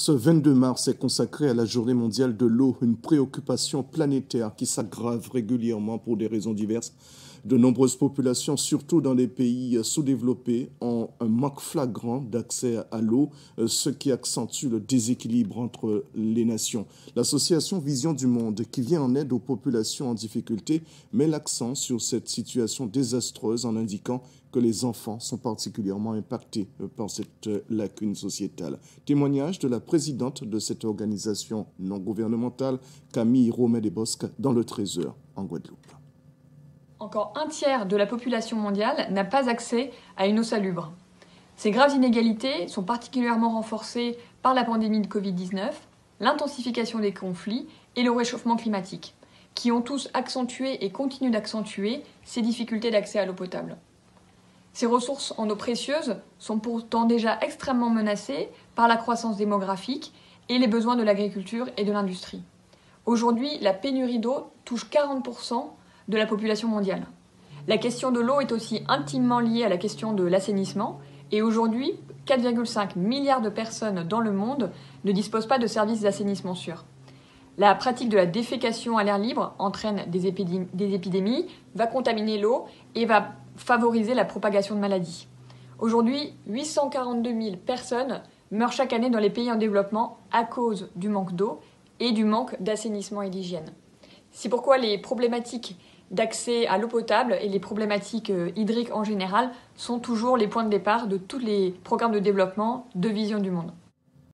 Ce 22 mars est consacré à la Journée mondiale de l'eau, une préoccupation planétaire qui s'aggrave régulièrement pour des raisons diverses. De nombreuses populations, surtout dans les pays sous-développés, ont un manque flagrant d'accès à l'eau, ce qui accentue le déséquilibre entre les nations. L'association Vision du Monde, qui vient en aide aux populations en difficulté, met l'accent sur cette situation désastreuse en indiquant que les enfants sont particulièrement impactés par cette lacune sociétale. Témoignage de la présidente de cette organisation non gouvernementale, Camille Romet-Desbosques, dans le Trésor, en Guadeloupe. Encore un tiers de la population mondiale n'a pas accès à une eau salubre. Ces graves inégalités sont particulièrement renforcées par la pandémie de Covid-19, l'intensification des conflits et le réchauffement climatique, qui ont tous accentué et continuent d'accentuer ces difficultés d'accès à l'eau potable. Ces ressources en eau précieuse sont pourtant déjà extrêmement menacées par la croissance démographique et les besoins de l'agriculture et de l'industrie. Aujourd'hui, la pénurie d'eau touche 40% de la population mondiale. La question de l'eau est aussi intimement liée à la question de l'assainissement et aujourd'hui, 4,5 milliards de personnes dans le monde ne disposent pas de services d'assainissement sûrs. La pratique de la défécation à l'air libre entraîne des épidémies, va contaminer l'eau et va favoriser la propagation de maladies. Aujourd'hui, 842 000 personnes meurent chaque année dans les pays en développement à cause du manque d'eau et du manque d'assainissement et d'hygiène. C'est pourquoi les problématiques d'accès à l'eau potable et les problématiques hydriques en général sont toujours les points de départ de tous les programmes de développement de Vision du Monde.